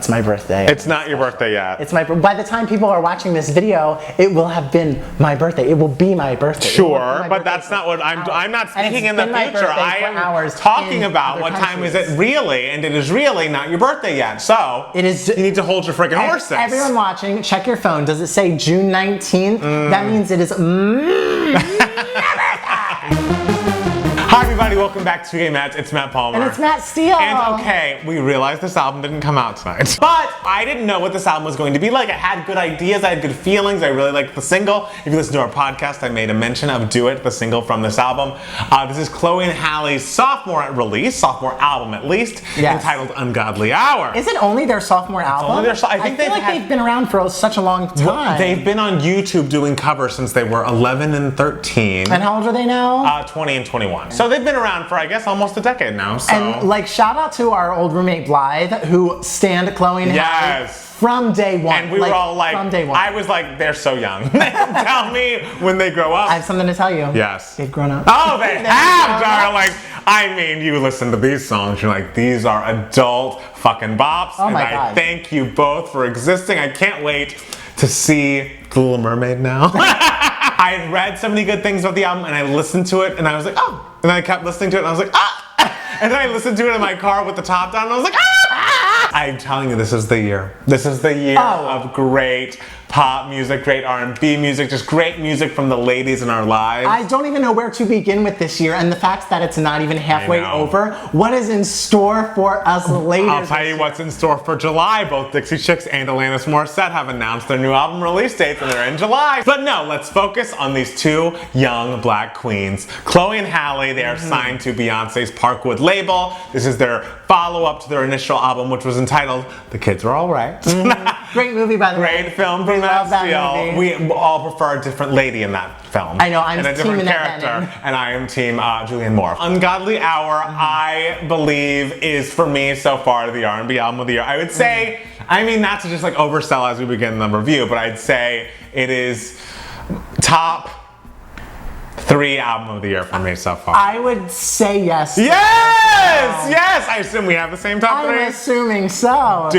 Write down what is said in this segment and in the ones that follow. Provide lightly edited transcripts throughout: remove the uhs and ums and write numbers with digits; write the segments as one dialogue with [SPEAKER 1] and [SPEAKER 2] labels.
[SPEAKER 1] It's my birthday.
[SPEAKER 2] It's not your birthday yet.
[SPEAKER 1] It's by the time people are watching this video, it will have been my birthday. It will be my birthday.
[SPEAKER 2] Sure, but that's not what I'm not speaking in the future. I am talking about what time is it really, and it is really not your birthday yet. So
[SPEAKER 1] it is.
[SPEAKER 2] You need to hold your freaking horses.
[SPEAKER 1] Everyone watching, check your phone. Does it say June 19th? That means it is
[SPEAKER 2] Hi everybody, welcome back to Gay Matt. It's Matt Palmer.
[SPEAKER 1] And it's Matt Steele.
[SPEAKER 2] And okay, we realized this album didn't come out tonight. But I didn't know what this album was going to be like. I had good ideas, I had good feelings, I really liked the single. If you listen to our podcast, I made a mention of Do It, the single from this album. This is Chloe and Halle's sophomore album at least, entitled Ungodly Hour.
[SPEAKER 1] Is it only their sophomore album?
[SPEAKER 2] Only their I feel
[SPEAKER 1] like they've been around for such a long time.
[SPEAKER 2] They've been on YouTube doing covers since they were 11 and 13.
[SPEAKER 1] And how old are they now?
[SPEAKER 2] 20 and 21. So they've been around for, I guess, almost a decade now. So.
[SPEAKER 1] And like, shout out to our old roommate Blythe, who stanned Chloe and Halle from day one.
[SPEAKER 2] And we were all like,
[SPEAKER 1] from day one.
[SPEAKER 2] I was like, they're so young. Tell me when they grow up.
[SPEAKER 1] I have something to tell you.
[SPEAKER 2] Yes.
[SPEAKER 1] They've grown up.
[SPEAKER 2] Oh, they have, darling. I mean, you listen to these songs, you're like, these are adult fucking bops.
[SPEAKER 1] Oh my God.
[SPEAKER 2] And I thank you both for existing. I can't wait to see The Little Mermaid now. I had read so many good things about the album, and I listened to it, and I was like, oh. And then I kept listening to it, and I was like, ah. And then I listened to it in my car with the top down, and I was like, ah. I'm telling you, this is the year. This is the year of great pop music, great R&B music, just great music from the ladies in our lives.
[SPEAKER 1] I don't even know where to begin with this year, and the fact that it's not even halfway over. What is in store for us ladies?
[SPEAKER 2] I'll tell you what's in store for July. Both Dixie Chicks and Alanis Morissette have announced their new album release dates, and they're in July. But no, let's focus on these two young black queens. Chloe and Halle, they are signed to Beyonce's Parkwood label. This is their follow-up to their initial album, which was entitled The Kids Are Alright.
[SPEAKER 1] Great movie, by the way.
[SPEAKER 2] Great film from Matt Steele. We all prefer a different lady in that film.
[SPEAKER 1] I know, I'm
[SPEAKER 2] and a different character, and I am team Julianne Moore. Ungodly Hour, I believe, is for me so far the R&B album of the year. I would say, I mean, not to just like oversell as we begin the review, but I'd say it is top 3 album of the year for me so far.
[SPEAKER 1] I would say yes.
[SPEAKER 2] Yes! Yes! I assume we have the same top 3.
[SPEAKER 1] I'm assuming so.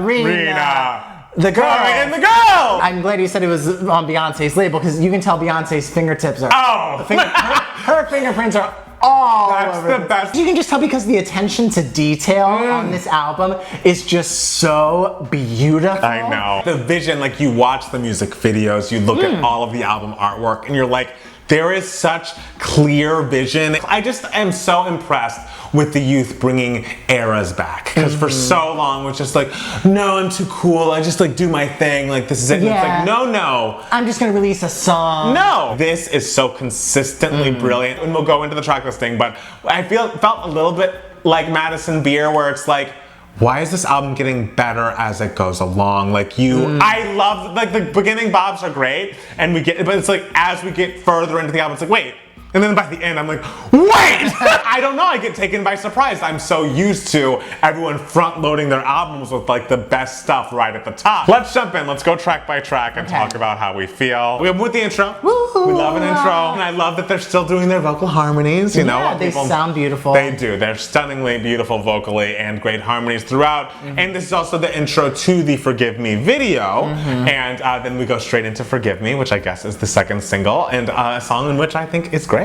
[SPEAKER 1] Rena. The girl.
[SPEAKER 2] And the girl!
[SPEAKER 1] I'm glad you said it was on Beyonce's label, because you can tell Beyonce's fingertips are... her fingerprints are all over.
[SPEAKER 2] That's the best.
[SPEAKER 1] You can just tell because the attention to detail on this album is just so beautiful.
[SPEAKER 2] I know. The vision, like you watch the music videos, you look at all of the album artwork, and you're like, there is such clear vision. I just am so impressed with the youth bringing eras back. Because for so long it was just like, no, I'm too cool. I just like do my thing. Like this is it.
[SPEAKER 1] Yeah.
[SPEAKER 2] And it's like, no.
[SPEAKER 1] I'm just gonna release a song.
[SPEAKER 2] No. This is so consistently brilliant. And we'll go into the track listing, but I felt a little bit like Madison Beer, where it's like, why is this album getting better as it goes along? Like I love, like the beginning bobs are great, and but it's like as we get further into the album, it's like, wait. And then by the end, I'm like, wait! I don't know, I get taken by surprise. I'm so used to everyone front-loading their albums with like the best stuff right at the top. Let's jump in, let's go track by track and talk about how we feel. We open with the intro.
[SPEAKER 1] Woo-hoo.
[SPEAKER 2] We love an intro. And I love that they're still doing their vocal harmonies, you know?
[SPEAKER 1] Yeah, they sound beautiful.
[SPEAKER 2] They do, they're stunningly beautiful vocally and great harmonies throughout. And this is also the intro to the Forgive Me video. And then we go straight into Forgive Me, which I guess is the second single, and a song in which I think is great.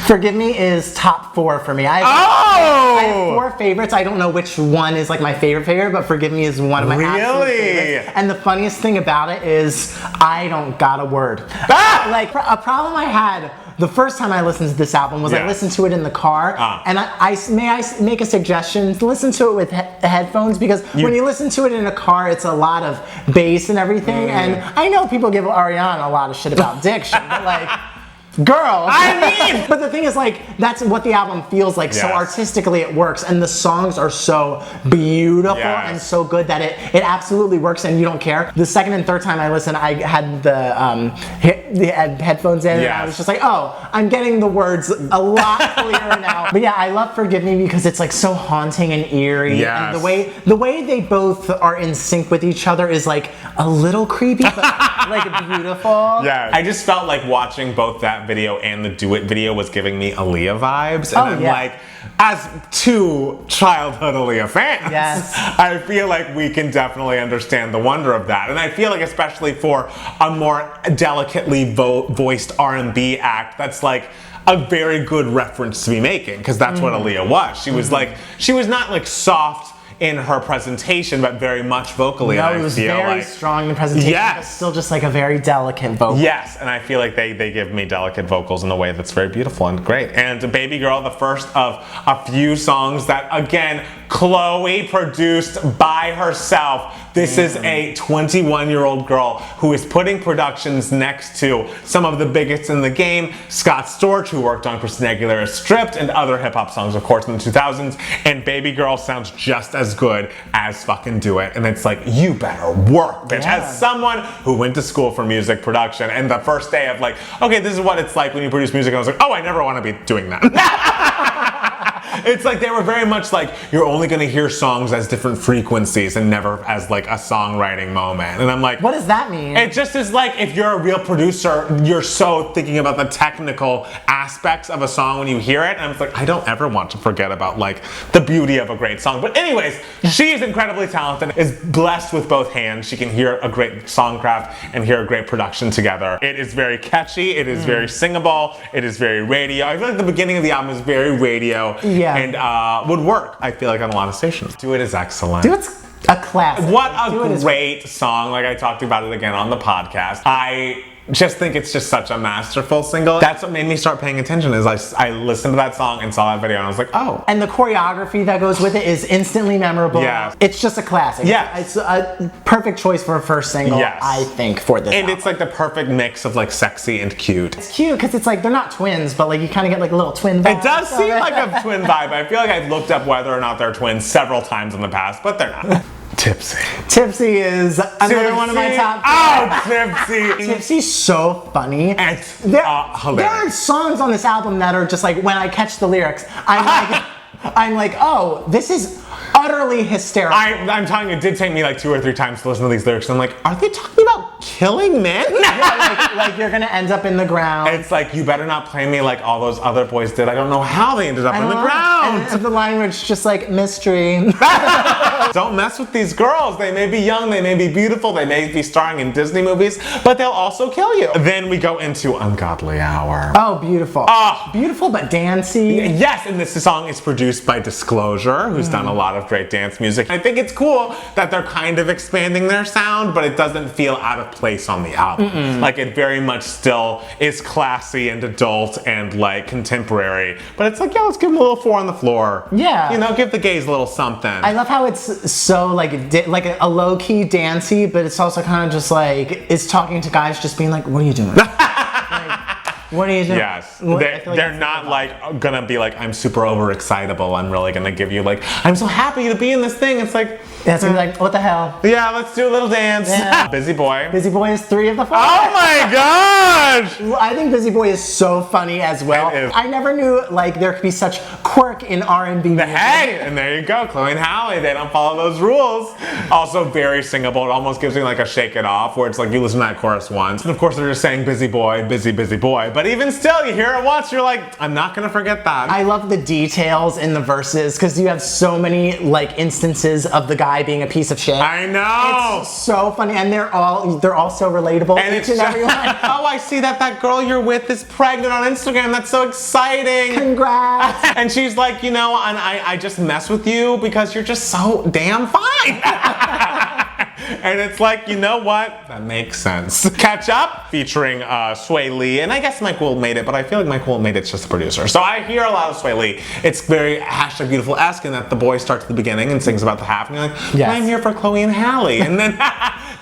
[SPEAKER 1] Forgive Me is top 4 for me. I have 4 favorites. I don't know which one is like my favorite, but Forgive Me is one of my absolute favorites. And the funniest thing about it is I don't got a word. Like a problem I had the first time I listened to this album was I listened to it in the car, and may I make a suggestion? Listen to it with headphones, because when you listen to it in a car, it's a lot of bass and everything. And I know people give Ariana a lot of shit about diction, but like, girl.
[SPEAKER 2] I mean!
[SPEAKER 1] But the thing is, like, that's what the album feels like. So artistically it works, and the songs are so beautiful and so good that it absolutely works, and you don't care. The second and third time I listened, I had the headphones in, and I was just like, oh, I'm getting the words a lot clearer now. But yeah, I love Forgive Me because it's like so haunting and eerie. And the way they both are in sync with each other is like a little creepy, but like beautiful.
[SPEAKER 2] Yeah, I just felt like watching both that video and the Do It video was giving me Aaliyah vibes, and I'm like, as two childhood Aaliyah fans,
[SPEAKER 1] Yes.
[SPEAKER 2] I feel like we can definitely understand the wonder of that. And I feel like especially for a more delicately voiced R&B act, that's like a very good reference to be making, because that's what Aaliyah was. She was like, she was not like soft in her presentation, but very much vocally.
[SPEAKER 1] No,
[SPEAKER 2] and
[SPEAKER 1] it was very strong in the presentation, but still just like a very delicate vocal.
[SPEAKER 2] Yes, and I feel like they give me delicate vocals in a way that's very beautiful and great. And Baby Girl, the first of a few songs that, again, Chloe produced by herself. This is a 21-year-old girl who is putting productions next to some of the biggest in the game. Scott Storch, who worked on Christina Aguilera's Stripped and other hip-hop songs, of course, in the 2000s. And Baby Girl sounds just as good as fucking Do It. And it's like, you better work, bitch.
[SPEAKER 1] Yeah.
[SPEAKER 2] As someone who went to school for music production, and the first day of like, okay, this is what it's like when you produce music, and I was like, oh, I never want to be doing that. It's like they were very much like, you're only going to hear songs as different frequencies and never as like a songwriting moment. And I'm like,
[SPEAKER 1] what does that mean?
[SPEAKER 2] It just is like, if you're a real producer, you're so thinking about the technical aspects of a song when you hear it. And I'm like, I don't ever want to forget about like the beauty of a great song. But anyways, she is incredibly talented, is blessed with both hands. She can hear a great songcraft and hear a great production together. It is very catchy. It is very singable. It is very radio. I feel like the beginning of the album is very radio.
[SPEAKER 1] Yeah.
[SPEAKER 2] And would work, I feel like, on a lot of stations. Do It is excellent.
[SPEAKER 1] Do It's a classic.
[SPEAKER 2] What a great song. Like, I talked about it again on the podcast. I just think it's just such a masterful single. That's what made me start paying attention, is I listened to that song and saw that video and I was like, oh.
[SPEAKER 1] And the choreography that goes with it is instantly memorable.
[SPEAKER 2] Yeah.
[SPEAKER 1] It's just a classic.
[SPEAKER 2] Yeah.
[SPEAKER 1] It's a perfect choice for a first single,
[SPEAKER 2] Yes.
[SPEAKER 1] I think, for this
[SPEAKER 2] And
[SPEAKER 1] album.
[SPEAKER 2] it's like the perfect mix of like sexy and cute.
[SPEAKER 1] It's cute because it's like they're not twins, but like you kind of get like a little twin vibe.
[SPEAKER 2] It does seem like a twin vibe. I feel like I've looked up whether or not they're twins several times in the past, but they're not. Tipsy.
[SPEAKER 1] Tipsy is another one of my top.
[SPEAKER 2] Oh, Tipsy.
[SPEAKER 1] Tipsy's so funny.
[SPEAKER 2] It's
[SPEAKER 1] There
[SPEAKER 2] hilarious.
[SPEAKER 1] are songs on this album that are just like, when I catch the lyrics, I'm like, oh, this is utterly hysterical.
[SPEAKER 2] I'm telling you, it did take me like 2 or 3 times to listen to these lyrics. I'm like, are they talking about killing men?
[SPEAKER 1] Yeah, like you're gonna end up in the ground.
[SPEAKER 2] It's like, you better not play me like all those other boys did. I don't know how they ended up in the ground.
[SPEAKER 1] And the line where it's just like, mystery.
[SPEAKER 2] Don't mess with these girls. They may be young, they may be beautiful, they may be starring in Disney movies, but they'll also kill you. Then we go into Ungodly Hour.
[SPEAKER 1] Oh, beautiful.
[SPEAKER 2] Oh.
[SPEAKER 1] Beautiful but dancey.
[SPEAKER 2] Yes, and this song is produced by Disclosure, who's done a lot of great dance music. I think it's cool that they're kind of expanding their sound, but it doesn't feel out of place on the album. Like, it very much still is classy and adult and like contemporary, but it's like, yeah, let's give them a little 4 on the floor.
[SPEAKER 1] Yeah.
[SPEAKER 2] You know, give the gays a little something.
[SPEAKER 1] I love how it's so like a low-key dancey, but it's also kind of just like, it's talking to guys just being like, what are you doing? What are you doing?
[SPEAKER 2] Yes,
[SPEAKER 1] They're
[SPEAKER 2] they're not like gonna be like, I'm super overexcitable. I'm really gonna give you like, I'm so happy to be in this thing. It's like,
[SPEAKER 1] yeah, it's gonna be like, what the hell?
[SPEAKER 2] yeah, let's do a little dance.
[SPEAKER 1] Yeah.
[SPEAKER 2] Busy Boy.
[SPEAKER 1] Busy Boy is 3 of the 4.
[SPEAKER 2] Oh my gosh!
[SPEAKER 1] I think Busy Boy is so funny as well.
[SPEAKER 2] It is.
[SPEAKER 1] I never knew like there could be such quirk in R&B music.
[SPEAKER 2] Hey, and there you go, Chloe and Halle. They don't follow those rules. Also very singable. It almost gives me like a Shake It Off, where it's like you listen to that chorus once, and of course they're just saying busy boy, busy boy. But even still, you hear it once, you're like, I'm not gonna forget that.
[SPEAKER 1] I love the details in the verses because you have so many like instances of the guy being a piece of shit.
[SPEAKER 2] I know.
[SPEAKER 1] It's so funny, and they're all so relatable.
[SPEAKER 2] And
[SPEAKER 1] each
[SPEAKER 2] it's
[SPEAKER 1] and
[SPEAKER 2] just,
[SPEAKER 1] every one.
[SPEAKER 2] oh, I see that girl you're with is pregnant on Instagram. That's so exciting.
[SPEAKER 1] Congrats.
[SPEAKER 2] And she's like, you know, and I just mess with you because you're just so damn fine. And it's like, you know what? That makes sense. Catch Up, featuring Sway Lee, and I guess Mike Will made it, but I feel like Mike Will made it's just a producer. So I hear a lot of Sway Lee. It's very #beautiful-esque in that the boy starts at the beginning and sings about the half, and you're like,
[SPEAKER 1] Yes.
[SPEAKER 2] I'm here for Chloe and Halle. And then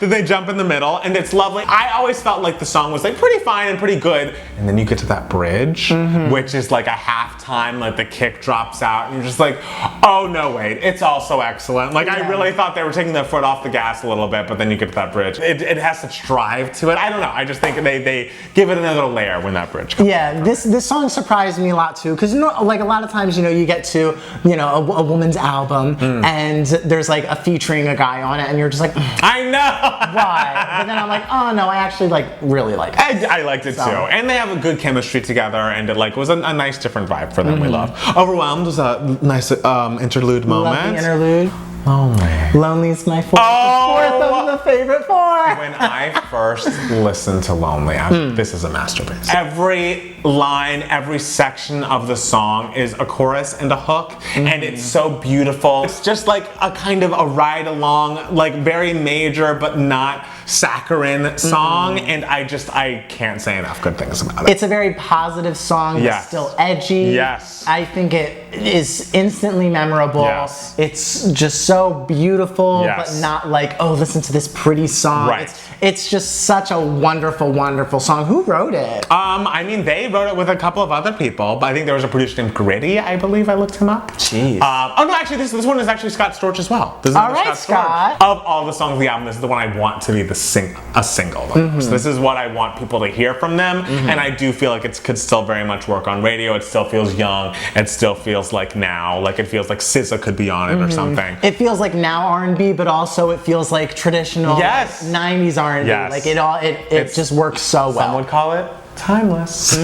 [SPEAKER 2] they jump in the middle, and it's lovely. I always felt like the song was like pretty fine and pretty good, and then you get to that bridge, which is like a halftime, like the kick drops out, and you're just like, oh no, wait, it's also excellent. Like, I really thought they were taking their foot off the gas a little bit, but then you get to that bridge. It has such drive to it. I don't know. I just think they give it another layer when that bridge comes.
[SPEAKER 1] Yeah, this song surprised me a lot too, because like a lot of times, you get to a woman's album and there's like a featuring a guy on it, and you're just like,
[SPEAKER 2] I know.
[SPEAKER 1] why? But then I'm like, oh no, I actually like really like it.
[SPEAKER 2] I liked it too. And they have a good chemistry together, and it like was a nice different vibe for them. We love. Overwhelmed was a nice interlude moment.
[SPEAKER 1] Love the interlude.
[SPEAKER 2] Lonely.
[SPEAKER 1] Lonely's my fourth. Fourth of the favorite four.
[SPEAKER 2] When I first listened to Lonely, this is a masterpiece. Every line, every section of the song is a chorus and a hook, and it's so beautiful. It's just like a kind of a ride along, like very major but not saccharine song, and I can't say enough good things about it.
[SPEAKER 1] It's a very positive song, but still edgy.
[SPEAKER 2] Yes.
[SPEAKER 1] I think it is instantly memorable.
[SPEAKER 2] Yes.
[SPEAKER 1] It's just so beautiful, but not like, oh, listen to this pretty song.
[SPEAKER 2] Right.
[SPEAKER 1] It's just such a wonderful, wonderful song. Who wrote it?
[SPEAKER 2] I mean, they wrote it with a couple of other people, but I think there was a producer named Gritty, I believe. I looked him up.
[SPEAKER 1] Jeez.
[SPEAKER 2] Oh no, actually, this one is actually Scott Storch as well. This is
[SPEAKER 1] All right, Scott.
[SPEAKER 2] Storch. Of all the songs of the album, this is the one I want to be a single. So this is what I want people to hear from them, and I do feel like it could still very much work on radio. It still feels young. It still feels like now. Like it feels like SZA could be on it or something.
[SPEAKER 1] It feels like now R&B, but also it feels like traditional 90s R&B. Like it just works so well.
[SPEAKER 2] Some would call it timeless.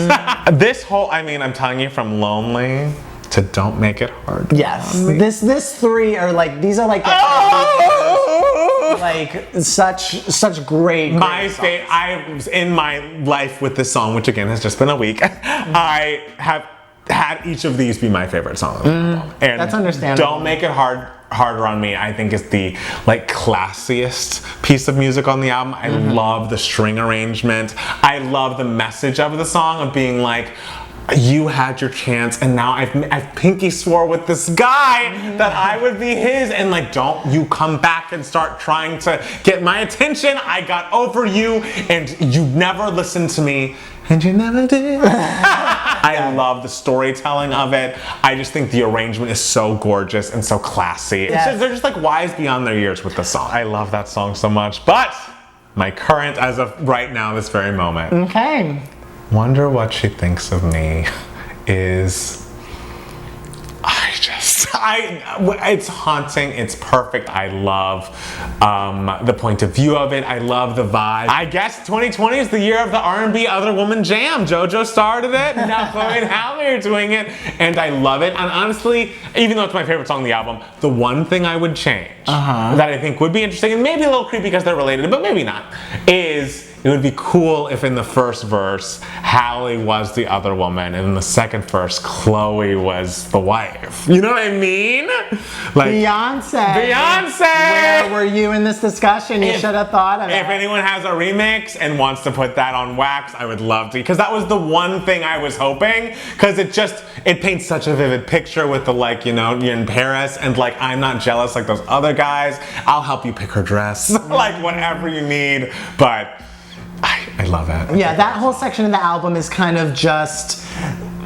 [SPEAKER 2] This whole, I mean, I'm telling you, from Lonely to Don't Make It Hard.
[SPEAKER 1] Yes. This three are like, these are like like such great
[SPEAKER 2] I was in my life with this song, which again has just been a week. I have had each of these be my favorite song of the album. And
[SPEAKER 1] that's understandable.
[SPEAKER 2] Don't Make It Harder on Me, I think, is the like classiest piece of music on the album. I love the string arrangement. I love the message of the song of being like, you had your chance, and now I've pinky swore with this guy that I would be his, and like, don't you come back and start trying to get my attention. I got over you, and you never listened to me, and you never did. I love the storytelling of it. I just think the arrangement is so gorgeous and so classy. They're just like wise beyond their years with the song. I love that song so much. But my current, as of right now, this very moment.
[SPEAKER 1] Okay.
[SPEAKER 2] Wonder What She Thinks of Me is, it's haunting, it's perfect. I love the point of view of it. I love the vibe. I guess 2020 is the year of the R&B Other Woman Jam. JoJo started it, and now Chloe and Halle are doing it, and I love it. And honestly, even though it's my favorite song on the album, the one thing I would change that I think would be interesting, and maybe a little creepy because they're related, but maybe not, is it would be cool if in the first verse, Halle was the other woman, and in the second verse, Chloe was the wife. You know what I mean? Like Beyonce!
[SPEAKER 1] Where were you in this discussion? You should have thought of it.
[SPEAKER 2] If anyone has a remix and wants to put that on wax, I would love to, because that was the one thing I was hoping, because it paints such a vivid picture with the, like, you know, you're in Paris, and like, I'm not jealous like those other guys. I'll help you pick her dress. Like, whatever you need, but I love it.
[SPEAKER 1] Yeah, that whole section of the album is kind of just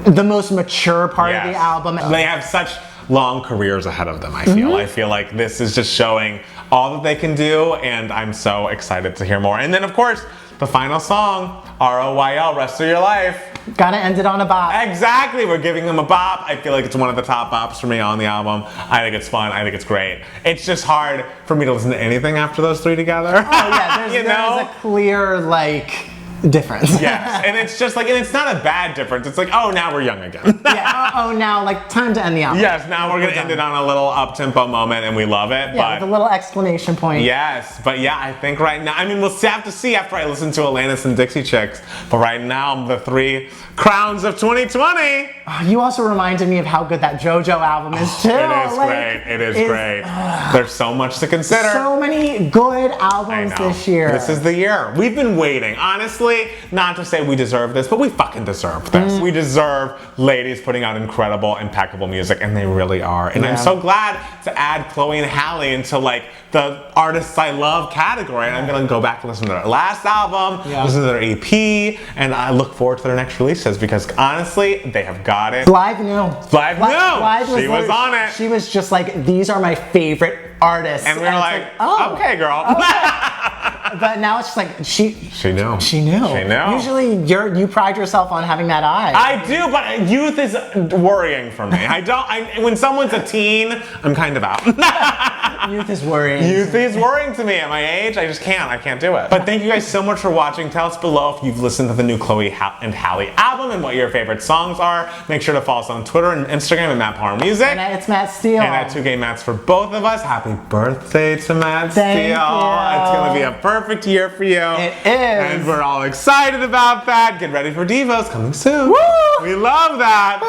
[SPEAKER 1] the most mature part of the album.
[SPEAKER 2] They have such long careers ahead of them, I feel. I feel like this is just showing all that they can do, and I'm so excited to hear more. And then, of course, the final song, ROYL, Rest of Your Life.
[SPEAKER 1] Gotta end it on a bop.
[SPEAKER 2] Exactly, we're giving them a bop. I feel like it's one of the top bops for me on the album. I think it's fun, I think it's great. It's just hard for me to listen to anything after those three together.
[SPEAKER 1] Oh yeah, there's a clear, like, difference.
[SPEAKER 2] Yes, and it's just like, and it's not a bad difference. It's like, oh, now we're young again.
[SPEAKER 1] Now, like, time to end the album.
[SPEAKER 2] Yes, now we're gonna end it on a little up-tempo moment, and we love it.
[SPEAKER 1] Yeah, with a little exclamation point.
[SPEAKER 2] Yes, but yeah, I think right now, I mean, we'll have to see after I listen to Alanis and Dixie Chicks, but right now, the three crowns of 2020.
[SPEAKER 1] You also reminded me of how good that JoJo album is too.
[SPEAKER 2] It is great. It is great. There's so much to consider.
[SPEAKER 1] So many good albums this year.
[SPEAKER 2] This is the year. We've been waiting. Honestly, not to say we deserve this, but we fucking deserve this. We deserve ladies putting out incredible, impeccable music, and they really are. And I'm so glad to add Chloe and Halle into like the artists I love category. And I'm gonna go back and listen to their last album, listen to their EP, and I look forward to their next releases because honestly, they have got it.
[SPEAKER 1] Blythe knew.
[SPEAKER 2] She was on it.
[SPEAKER 1] She was just like, these are my favorite artists.
[SPEAKER 2] And we were like, okay, girl. Okay.
[SPEAKER 1] But now it's just like she
[SPEAKER 2] knew.
[SPEAKER 1] She knew.
[SPEAKER 2] She knew.
[SPEAKER 1] Usually you pride yourself on having that eye.
[SPEAKER 2] I do, but youth is worrying for me. When someone's a teen, I'm kind of out.
[SPEAKER 1] Youth is worrying.
[SPEAKER 2] Youth is worrying to me at my age. I can't do it. But thank you guys so much for watching. Tell us below if you've listened to the new Chloe and Halle album and what your favorite songs are. Make sure to follow us on Twitter and Instagram at Matt Power Music.
[SPEAKER 1] And it's Matt Steele.
[SPEAKER 2] And at 2Gay Matts for both of us. Happy birthday to Matt Steele.
[SPEAKER 1] Thank you.
[SPEAKER 2] It's going to be a perfect year for you.
[SPEAKER 1] It is.
[SPEAKER 2] And we're all excited about that. Get ready for Divas coming soon.
[SPEAKER 1] Woo!
[SPEAKER 2] We love that.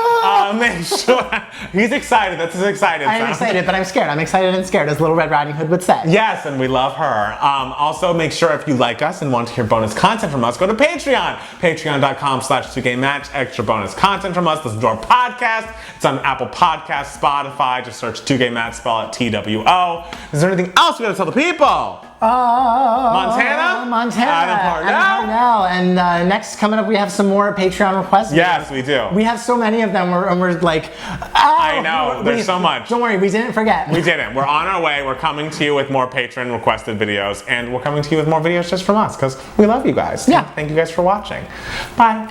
[SPEAKER 2] Make sure. He's excited. That's his excited.
[SPEAKER 1] I'm excited, but I'm scared. I'm excited and scared, as Little Red Riding Hood would say.
[SPEAKER 2] Yes, and we love her. Also, make sure if you like us and want to hear bonus content from us, go to Patreon. Patreon.com/2GayMatch. Extra bonus content from us. Listen to our podcast. It's on Apple Podcasts, Spotify. Just search 2GayMatch, spell it TWO. Is there anything else we got to tell the people? Montana? Adam Parnell.
[SPEAKER 1] And next coming up, we have some more Patreon requests.
[SPEAKER 2] Yes, we do.
[SPEAKER 1] We have so many of them, and we're like,
[SPEAKER 2] I know, there's so much.
[SPEAKER 1] Don't worry, we didn't forget.
[SPEAKER 2] We didn't. We're on our way. We're coming to you with more patron requested videos, and we're coming to you with more videos just from us, because we love you guys.
[SPEAKER 1] Yeah.
[SPEAKER 2] Thank you guys for watching. Bye.